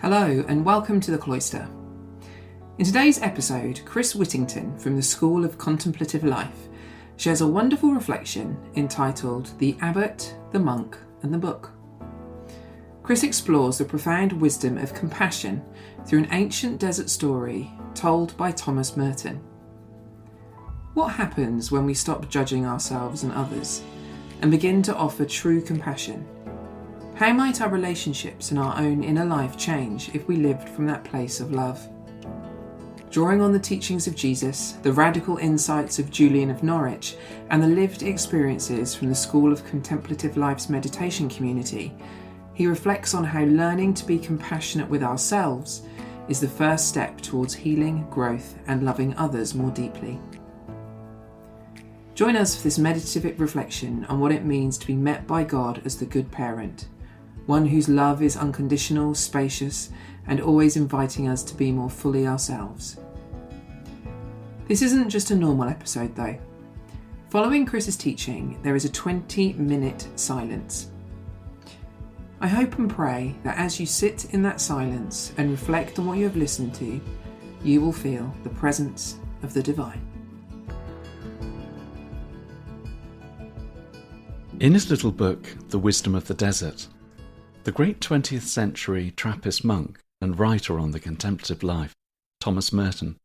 Hello and welcome to the Cloister. In today's episode, Chris Whittington from the School of Contemplative Life shares a wonderful reflection entitled The Abbot, the Monk and the Book. Chris explores the profound wisdom of compassion through an ancient desert story told by Thomas Merton. What happens when we stop judging ourselves and others and begin to offer true compassion? How might our relationships and our own inner life change if we lived from that place of love? Drawing on the teachings of Jesus, the radical insights of Julian of Norwich, and the lived experiences from the School of Contemplative Life's meditation community, he reflects on how learning to be compassionate with ourselves is the first step towards healing, growth, and loving others more deeply. Join us for this meditative reflection on what it means to be met by God as the good parent, one whose love is unconditional, spacious, and always inviting us to be more fully ourselves. This isn't just a normal episode though. Following Chris's teaching, there is a 20-minute silence. I hope and pray that as you sit in that silence and reflect on what you have listened to, you will feel the presence of the divine. In his little book, The Wisdom of the Desert, the great 20th century Trappist monk and writer on the contemplative life, Thomas Merton,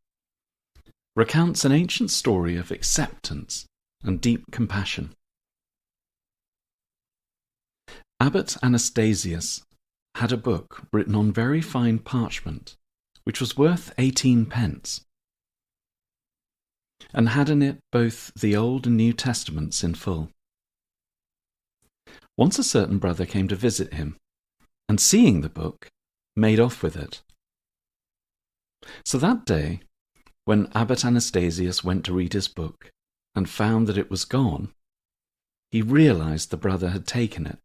recounts an ancient story of acceptance and deep compassion. Abbot Anastasius had a book written on very fine parchment, which was worth 18 pence, and had in it both the Old and New Testaments in full. Once a certain brother came to visit him, and seeing the book, made off with it. So that day, when Abbot Anastasius went to read his book, and found that it was gone, he realized the brother had taken it.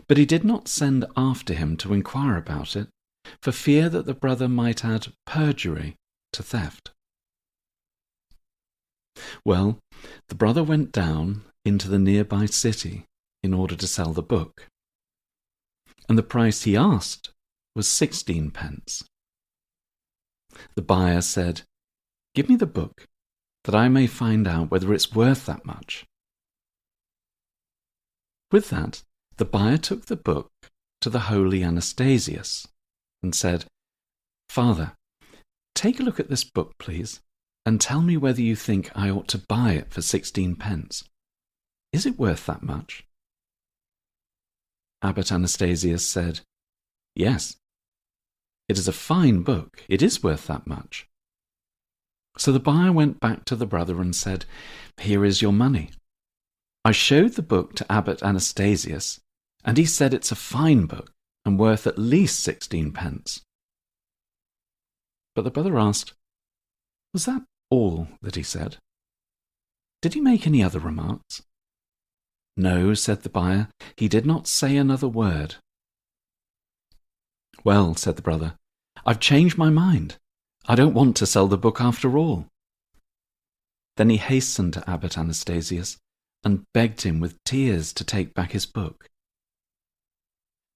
But he did not send after him to inquire about it, for fear that the brother might add perjury to theft. Well, the brother went down into the nearby city in order to sell the book, and the price he asked was 16 pence. The buyer said, "Give me the book, that I may find out whether it's worth that much." With that, the buyer took the book to the holy Anastasius and said, "Father, take a look at this book, please, and tell me whether you think I ought to buy it for 16 pence. Is it worth that much?" Abbot Anastasius said, "Yes, it is a fine book. It is worth that much." So the buyer went back to the brother and said, "Here is your money. I showed the book to Abbot Anastasius, and he said it's a fine book and worth at least 16 pence. But the brother asked, "Was that all that he said? Did he make any other remarks?" "No," said the buyer, "he did not say another word." "Well," said the brother, "I've changed my mind. I don't want to sell the book after all." Then he hastened to Abbot Anastasius and begged him with tears to take back his book.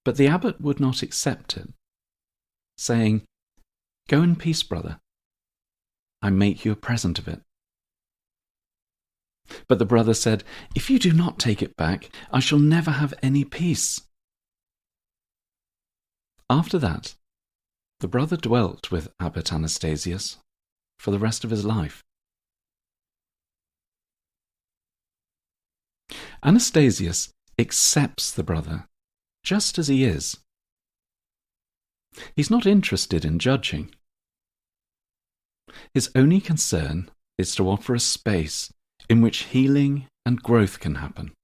But the abbot would not accept it, saying, "Go in peace, brother. I make you a present of it." But the brother said, "If you do not take it back, I shall never have any peace." After that, the brother dwelt with Abbot Anastasius for the rest of his life. Anastasius accepts the brother just as he is. He's not interested in judging. His only concern is to offer a space in which healing and growth can happen.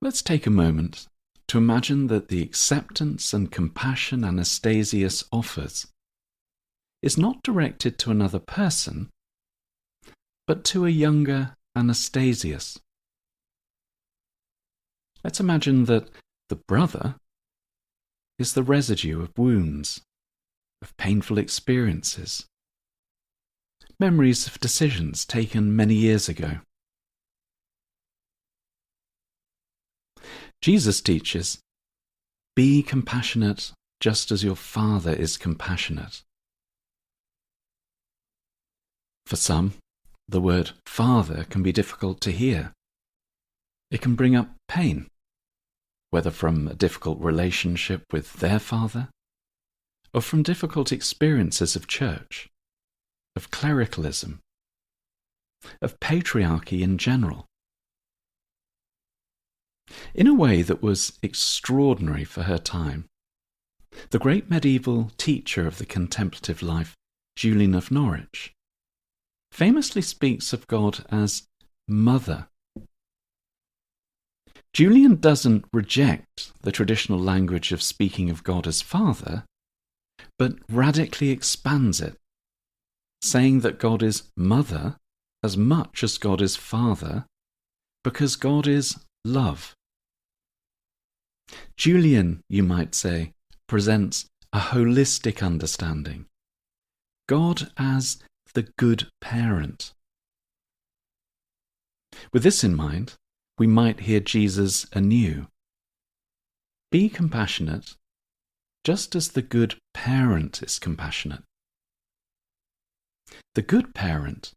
Let's take a moment to imagine that the acceptance and compassion Anastasius offers is not directed to another person, but to a younger Anastasius. Let's imagine that the brother is the residue of wounds, of painful experiences, memories of decisions taken many years ago. Jesus teaches Be compassionate just as your Father is compassionate. For some, the word Father can be difficult to hear. It can bring up pain, whether from a difficult relationship with their father, or from difficult experiences of church, of clericalism, of patriarchy in general. In a way that was extraordinary for her time, the great medieval teacher of the contemplative life, Julian of Norwich, famously speaks of God as Mother. Julian doesn't reject the traditional language of speaking of God as Father, but radically expands it, saying that God is Mother as much as God is Father, because God is love. Julian, you might say, presents a holistic understanding. God as the good parent. With this in mind, we might hear Jesus anew. Be compassionate, just as the good parent is compassionate. The good parent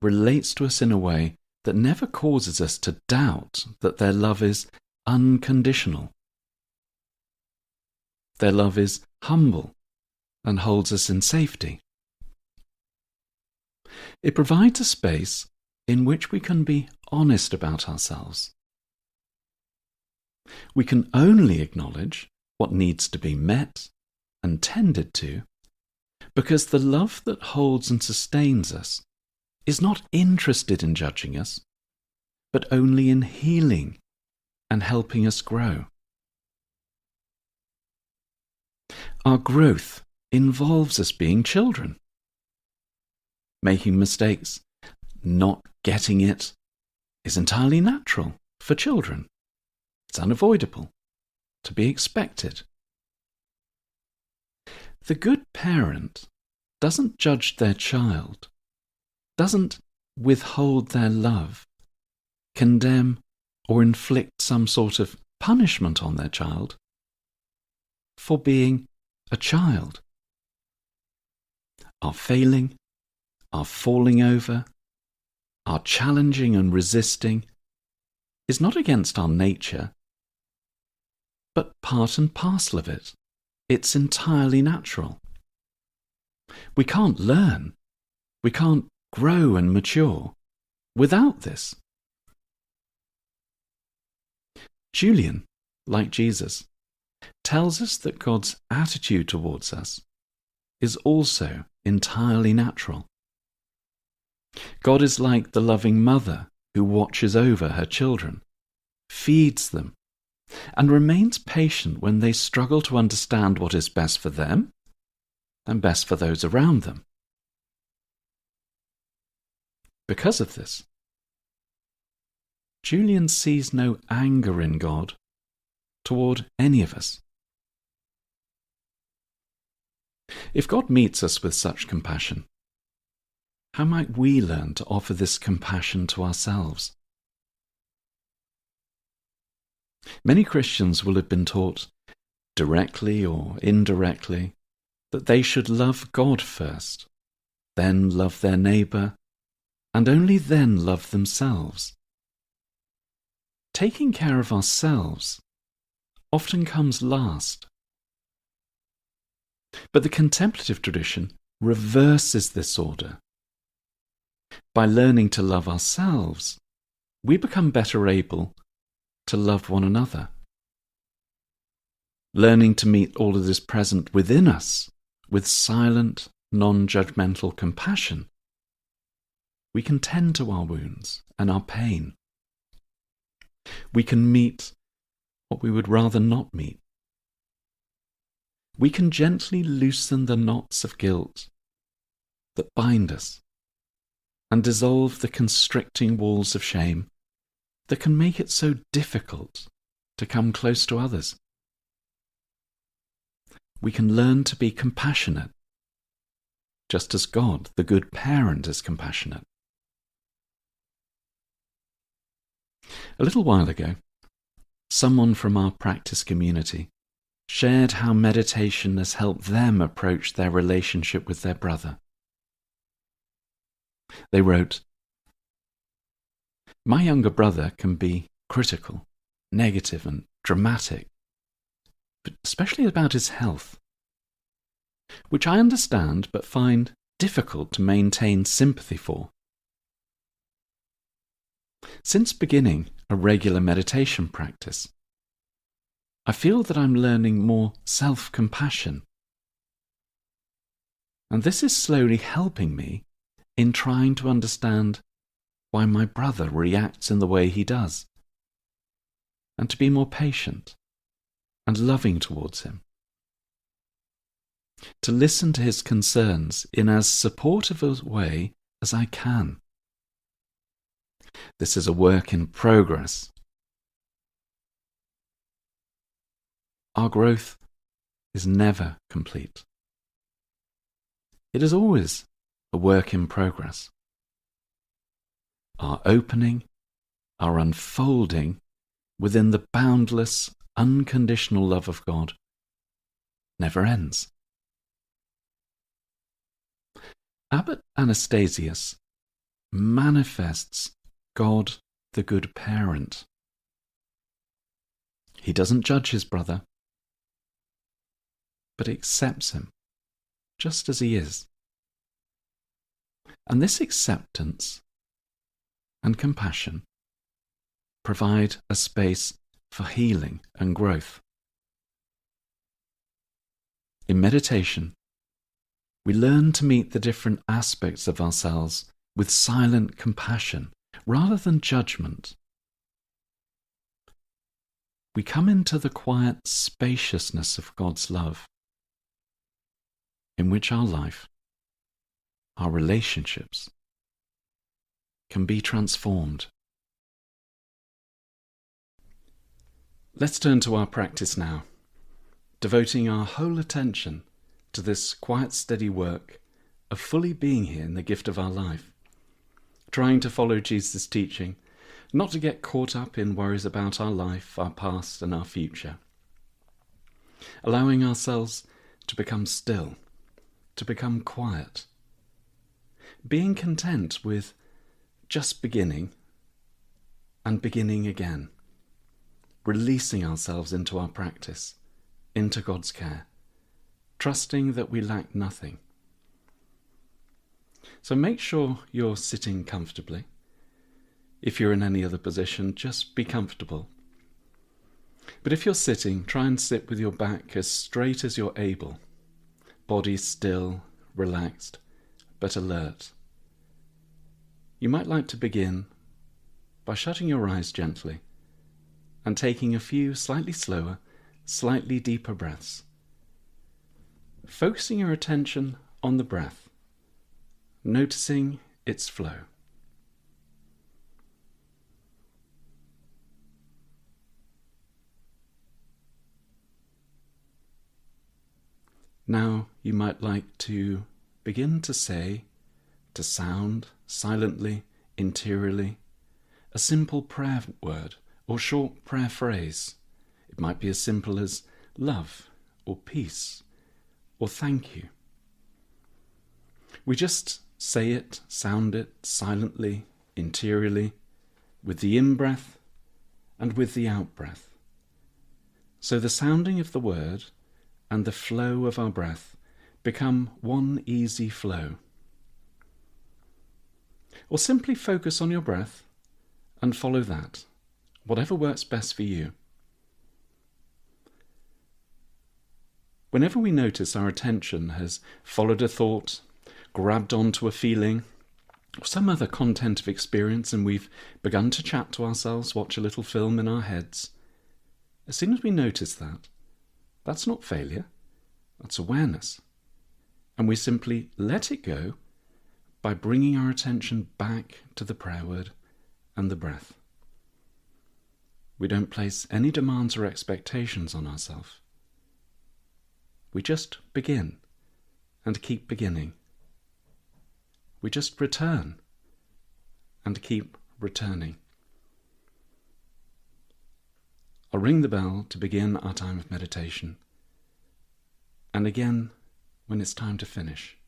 relates to us in a way that never causes us to doubt that their love is unconditional. Their love is humble and holds us in safety. It provides a space in which we can be honest about ourselves. We can only acknowledge what needs to be met and tended to because the love that holds and sustains us is not interested in judging us, but only in healing and helping us grow. Our growth involves us being children. Making mistakes, not getting it, is entirely natural for children. It's unavoidable, to be expected. The good parent doesn't judge their child, doesn't withhold their love, condemn or inflict some sort of punishment on their child for being a child. Our failing, our falling over, our challenging and resisting is not against our nature, but part and parcel of it. It's entirely natural. We can't learn, we can't grow and mature without this. Julian, like Jesus, tells us that God's attitude towards us is also entirely natural. God is like the loving mother who watches over her children, feeds them, and remains patient when they struggle to understand what is best for them and best for those around them. Because of this, Julian sees no anger in God toward any of us. If God meets us with such compassion, how might we learn to offer this compassion to ourselves? Many Christians will have been taught, directly or indirectly, that they should love God first, then love their neighbour, and only then love themselves. Taking care of ourselves often comes last. But the contemplative tradition reverses this order. By learning to love ourselves, we become better able to love one another. Learning to meet all that is present within us with silent, non-judgmental compassion, we can tend to our wounds and our pain. We can meet what we would rather not meet. We can gently loosen the knots of guilt that bind us and dissolve the constricting walls of shame that can make it so difficult to come close to others. We can learn to be compassionate, just as God, the good parent, is compassionate. A little while ago, someone from our practice community shared how meditation has helped them approach their relationship with their brother. They wrote, "My younger brother can be critical, negative and dramatic, but especially about his health, which I understand but find difficult to maintain sympathy for. Since beginning a regular meditation practice, I feel that I'm learning more self-compassion, and this is slowly helping me in trying to understand why my brother reacts in the way he does, and to be more patient and loving towards him. To listen to his concerns in as supportive a way as I can. This is a work in progress. Our growth is never complete. It is always a work in progress. Our opening, our unfolding within the boundless, unconditional love of God never ends." Abbot Anastasius manifests God the good parent. He doesn't judge his brother, but accepts him just as he is. And this acceptance and compassion provide a space for healing and growth. In meditation, we learn to meet the different aspects of ourselves with silent compassion rather than judgment. We come into the quiet spaciousness of God's love, in which our life, our relationships, can be transformed. Let's turn to our practice now, devoting our whole attention to this quiet, steady work of fully being here in the gift of our life, trying to follow Jesus' teaching, not to get caught up in worries about our life, our past and our future. Allowing ourselves to become still, to become quiet, being content with just beginning and beginning again, releasing ourselves into our practice, into God's care, trusting that we lack nothing. So make sure you're sitting comfortably. If you're in any other position, just be comfortable. But if you're sitting, try and sit with your back as straight as you're able, body still, relaxed, but alert. You might like to begin by shutting your eyes gently and taking a few slightly slower, slightly deeper breaths, focusing your attention on the breath, noticing its flow. Now you might like to begin to say, to sound silently, interiorly, a simple prayer word or short prayer phrase. It might be as simple as love or peace or thank you. We just say it, sound it silently, interiorly, with the in-breath and with the out-breath. So the sounding of the word and the flow of our breath become one easy flow. Or simply focus on your breath and follow that, whatever works best for you. Whenever we notice our attention has followed a thought, grabbed onto a feeling, or some other content of experience, and we've begun to chat to ourselves, watch a little film in our heads, as soon as we notice that, that's not failure, that's awareness. And we simply let it go by bringing our attention back to the prayer word and the breath. We don't place any demands or expectations on ourselves. We just begin and keep beginning. We just return and keep returning. I'll ring the bell to begin our time of meditation, and again when it's time to finish.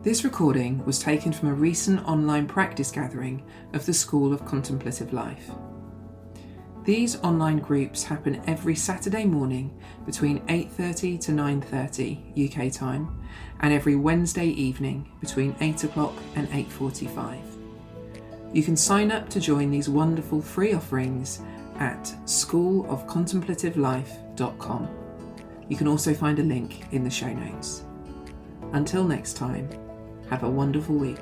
This recording was taken from a recent online practice gathering of the School of Contemplative Life. These online groups happen every Saturday morning between 8:30 to 9:30 UK time and every Wednesday evening between 8 o'clock and 8:45. You can sign up to join these wonderful free offerings at schoolofcontemplativelife.com. You can also find a link in the show notes. Until next time, have a wonderful week.